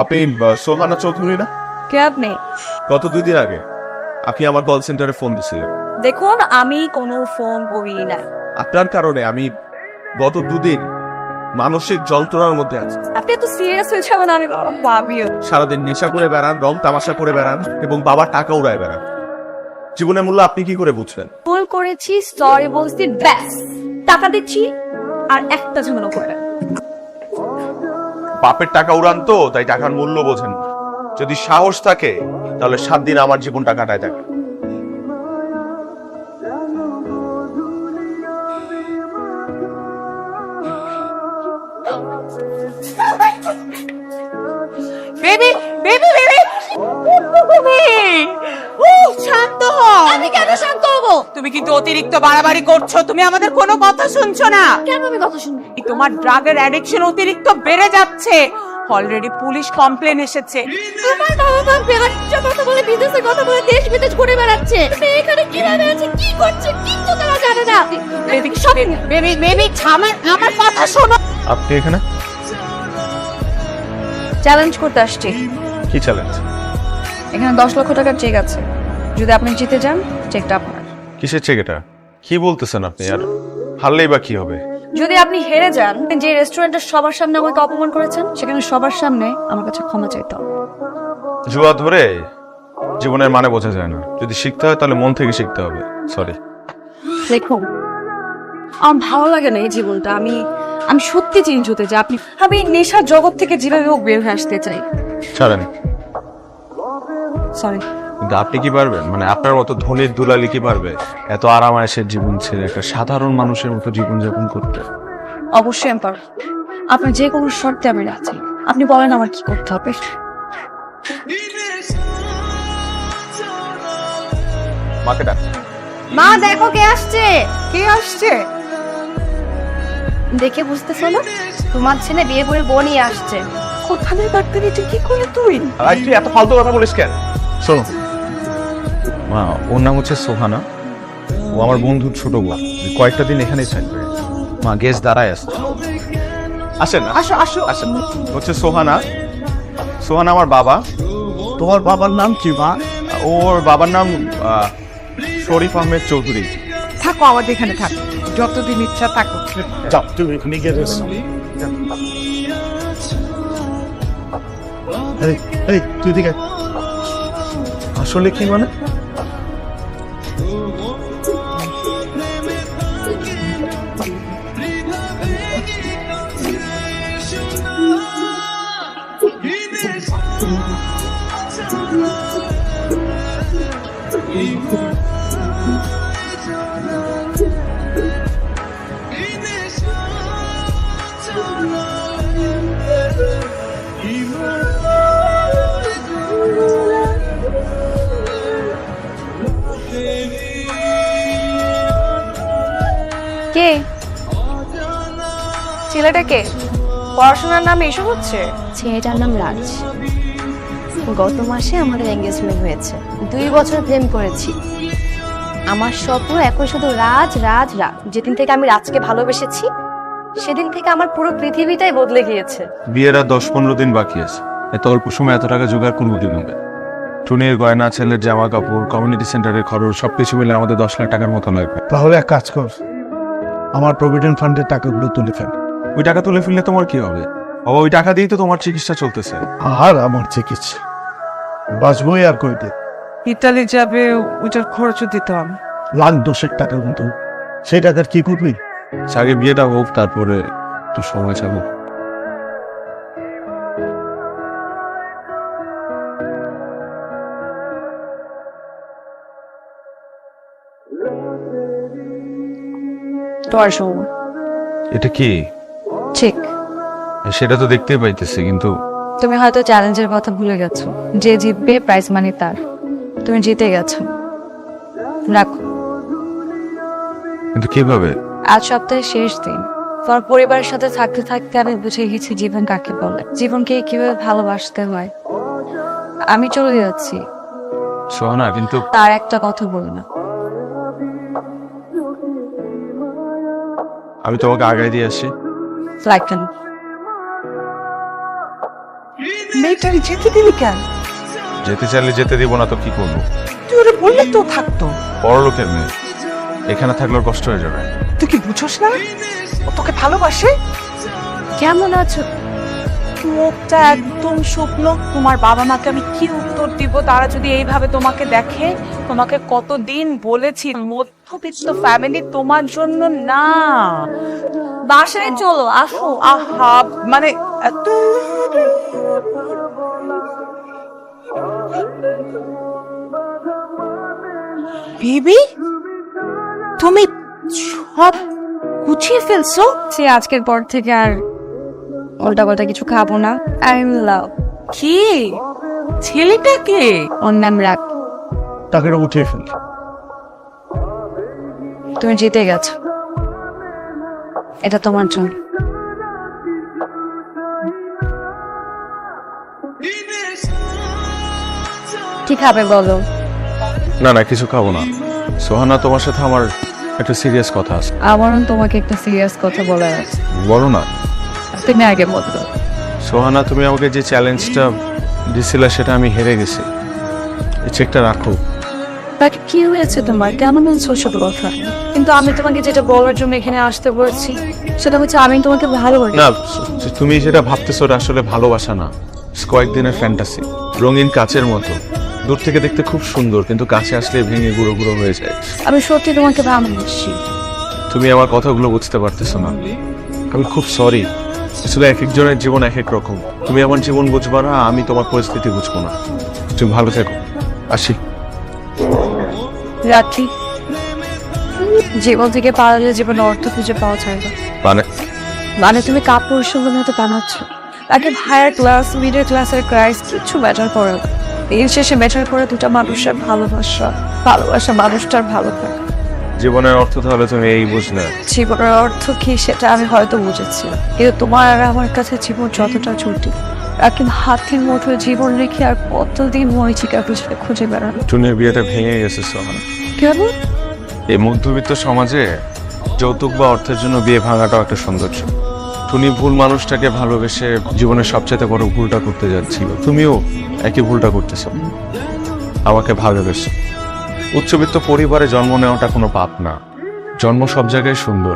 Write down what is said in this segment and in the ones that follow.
আপনি সোহানা চৌধুরী না? কে আপনি? গত 2 দিন আগে আপনি আমার কল সেন্টারে ফোন দিছিলেন। দেখুন, আমি কোনো ফোন করি না। আপনার কারণে আমি গত 2 দিন মানসিক যন্ত্রণার মধ্যে আছি। আপনি এত সিরিয়াস হয়ে যাবেন, আমি ভাবিও। সারাদিন নেশা করে বেড়ান, রং তামাশা করে বেড়ান এবং বাবার টাকা উড়ায় বেড়ান। জীবনের মূল্য আপনি কি করে বুঝবেন? ভুল করেছি, সরি বলছি, ব্যাস। টাকা দিচ্ছি আর একটা ঝামেলা করে। বাপের টাকা উড়ান তো, তাই টাকার মূল্য বোঝেন না। যদি সাহস থাকে তাহলে 7 দিন আমার জীবনটা কাটায় থাকে। বেবি বেবি বেবি শান্ত হও। আমি কেন শান্ত হবো? তুমি কিন্তু অতিরিক্ত বাড়াবাড়ি করছো। তুমি আমাদের কোনো কথা শুনছো না। কেন আমি কথা শুনবো? তোমার ড্রাগের অ্যাডিকশন অতিরিক্ত বেড়ে যাচ্ছে। অলরেডি পুলিশ কমপ্লেন এসেছে। আমার বাবা মা বেহাচ্চা কথা বলে, বিদেশে কথা বলে, দেশ বিদেশ ঘুরে বেড়াচ্ছে। এখানে কিভাবে আছে, কি করছে, কিচ্ছু তারা জানে না। বেবি বেবি বেবি আমার কথা শোনো। আপনি এখানে চ্যালেঞ্জ করতে আসছি। কি চ্যালেঞ্জ? এখানে 10 লক্ষ টাকার চেক আছে। যদি আপনি জিতে যান, চেকটা আপনার। কিসের চেক এটা? কি বলতেছেন আপনি? আর হারলেই বা কি হবে? যদি আপনি হেরে যান, যে রেস্টুরেন্টের সবার সামনে আমাকে অপমান করেছেন, সেখানে সবার সামনে আমার কাছে ক্ষমা চাইতে হবে। জুয়া ধরে জীবনের মানে বোঝা যায় না। যদি শিখতে হয় তাহলে মন থেকে শিখতে হবে। সরি। দেখুন, আমার ভালো লাগে না এই জীবনটা। আমি সত্যি চেঞ্জ হতে চাই। আমি নেশার জগৎ থেকে যেভাবে হোক বের হয়ে আসতে চাই। ছাড়েন। সরি। কিন্তু আপনি কি পারবেন? মানে আপনার মতো ধনীর দুলালি কি পারবে এত আরামায়েশের জীবন ছেড়ে একটা সাধারণ মানুষের মতো জীবনযাপন করতে? অবশ্যই আমি পারবো। আপনার যে কোনো শর্তে আমি রাজি। আপনি বলেন আমার কি করতে হবে। মাকে ডাক। মা, দেখো কে আসছে। কে আসছে? দেখে বুঝতেছো না? তোমার ছেলে বিয়ে করে বোনই আসছে। কোথায় ডাক্তারি কি করে তুই? আর তুই এত ফালতু কথা বলিস কেন? শোনো মা, ওর নাম হচ্ছে সোহানা। ও আমার বন্ধুর ছোট বোন। কয়েকটা দিন এখানেই থাকবে। মা গেস্ট দাঁড়ায় আসছে। আসেন আসো আসো আসেন। হচ্ছে সোহানা। সোহানা আমার বাবা। তোমার বাবার নাম কি মা? ওর বাবার নাম শরীফ আহমেদ চৌধুরী। থাকো, আমাদের এখানে থাকো, যতদিন ইচ্ছা থাকো। যাও তুমি এখানে গিয়ে রেস্ট নাও। এই তুই দিকে আসলে কি মানে? কে ছেলেটা? কে? পড়াশোনার নামে এসব হচ্ছে? ছেলেটার নাম রাজ। গত মাসে আমাদের এঙ্গেজমেন্ট হয়েছে। 2 বছর প্রেম করেছি। আমার স্বপ্ন এখন শুধু রাজ রাজ রাজ। যেদিন থেকে আমি রাজকে ভালোবেসেছি, সেদিন থেকে আমার পুরো পৃথিবীটাই বদলে গিয়েছে। বিয়ের আর 10-15 দিন বাকি আছে। এত অল্প সময় এত টাকা জোগাড় করবো কিভাবে? টুনির গয়না, ছেলের জামা কাপড়, কমিউনিটি সেন্টারের খরচ সবকিছু মিলে আমাদের 10 লাখ টাকার মতো লাগবে। তাহলে এক কাজ কর, আমার প্রভিডেন্ট ফান্ডের টাকাগুলো তুলে ফেল। ওই টাকা তুলে ফেললে তোমার কি হবে? বাবা, ওই টাকা দিয়েই তো তোমার চিকিৎসা চলতেছে। আর আমার চিকিৎসা বাঁচবই আর কয়দিন। ইতালি যাবে, ওইটার খরচও দিতে হবে। লাখ 10 টাকা কিন্তু সেই টাকার কি করবি? আগে বিয়েটা হোক, তারপরে একটু সময় চাবো। তোমার সময় এটা কি? ঠিক। সেটা তো দেখতেই পাইতেছি, কিন্তু তুমি হয়তো চ্যালেঞ্জের কথা ভুলে গেছো। যে জিতবে প্রাইজ মানি তার। তুমি জিতে গেছো। রাখো। কিন্তু কিভাবে? আজ সপ্তাহের শেষ দিন। তোমার পরিবারের সাথে থাকতে থাকতে আমি বুঝে গেছি জীবন কাকে বলে, জীবনকে কিভাবে ভালোবাসতে হয়। আমি চলে যাচ্ছি। সোহানা, কিন্তু তার একটা কথা বলো না। আমি তোমাকে আগায় দিয়ে আসি। ফ্লাইট কেন? মেয়েটারে যেতে দিলি কেন? যেতে চাইলে যেতে দিব না তো কি করবো? তুই ওরে বললে তো থাকতো। বড় লোকের মেয়ে, এখানে থাকলে ওর কষ্ট হয়ে যাবে। তুই কি বুঝোস না ও তোকে ভালোবাসে? কেমন আছো? মুখটা একদম শুকনো। তোমার বাবা মাকে আমি কি উত্তর দিব তারা যদি এইভাবে তোমাকে দেখে? তোমাকে কতদিন বলেছি মধ্যবিত্ত ফ্যামিলি তোমার জন্য না। বাসায় চলো, আসো। আহা, মানে বেবি তুমি সব গুছিয়ে ফেলছো? সে আজকের পর থেকে আর উল্টা পাল্টা কিছু খাবো না। I love. কি ছেলেটাকে? ওর নাম রাখ। টাকাটা উঠিয়ে ফেল। তুমি জিতে গেছো, এটা তোমার জন্য। কি খাবে বলো? না না, কিছু খাবো না। সোহানা, তোমার সাথে আমার একটা সিরিয়াস কথা আছে। আমারও তোমাকে একটা সিরিয়াস কথা বলার আছে। বলো না। তুমি আগে বলো। সোহানা, তুমি আমাকে যে চ্যালেঞ্জটা দিছিলে সেটা আমি হেরে গেছি। এই চেকটা রাখো। তাকে কি হয়েছে তোমার? কেমন বলছো সব কথা? কিন্তু আমি তোমাকে যেটা বলার জন্য এখানে আসতে বলছি সেটা হচ্ছে আমি তোমাকে ভালোবাসি। না, তুমি যেটা ভাবতেছো ওটা আসলে ভালোবাসা না, কয়েকদিনের ফ্যান্টাসি। রঙিন কাচের মতো, দূর থেকে দেখতে খুব সুন্দর, কিন্তু কাছে আসলে ভেঙে গুঁড়ো গুঁড়ো হয়ে যায়। আমি সত্যি তোমাকে ভালোবাসি। তুমি আমার কথাগুলো বুঝতে পারতেছো না। আমি খুব সরি। আসলে এক একজনের জীবন এক এক রকম। তুমি আমার জীবন বুঝবা না, আমি তোমার পরিস্থিতি বুঝবো না। তুমি ভালো থেকো। আসি। রাখি। জীবন থেকে পালালে জীবনের অর্থ খুঁজে পাওয়া যায় না। মানে তুমি কাপড় সুন্দর মতো বানাচ্ছ, তাকে হায়ার ক্লাস, মিডল ক্লাসের ক্রাইস কিছু ম্যাটার করে না। দিন শেষে ম্যাটার করে দুটা মানুষের ভালোবাসা। ভালোবাসা মানুষটার ভালো থাকে। জীবনের অর্থ তাহলে তুমি এই বুঝলে? জীবনের অর্থ কি সেটা আমি হয়তো বুঝেছি, কিন্তু তোমার আর আমার কাছে জীবন যতটা জটিল। এখন হাতের মুঠোয় জীবন রেখে আর কতদিন মরিচিকা খুঁজে বেড়ানো। টুনির বিয়েটা ভেঙে গেছে সোহানা। কেন? এই মধ্যবিত্ত সমাজে যৌতুক বা অর্থের জন্য বিয়ে ভাঙাটাও একটা সৌন্দর্য। টুনি ভুল মানুষটাকে ভালোবেসে জীবনের সবচেয়ে বড় ভুলটা করতে যাচ্ছিল। তুমিও একই ভুলটা করতেছো, আমাকে ভালোবেসো। উচ্চবিত্ত পরিবারে জন্ম নেওয়াটা কোনো পাপ না। জন্ম সব জায়গায় সুন্দর।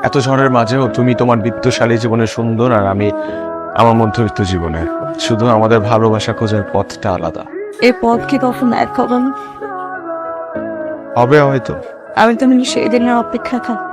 এত ঝড়ের মাঝেও তুমি তোমার বিত্তশালী জীবনে সুন্দর, আর আমি আমার মধ্যবিত্ত জীবনে। শুধু আমাদের ভালোবাসা খোঁজার পথটা আলাদা। এই পথ কি কখন এক হবে না? হবে হয়তো। আমি তুমি সেই দিনের অপেক্ষা থাকি।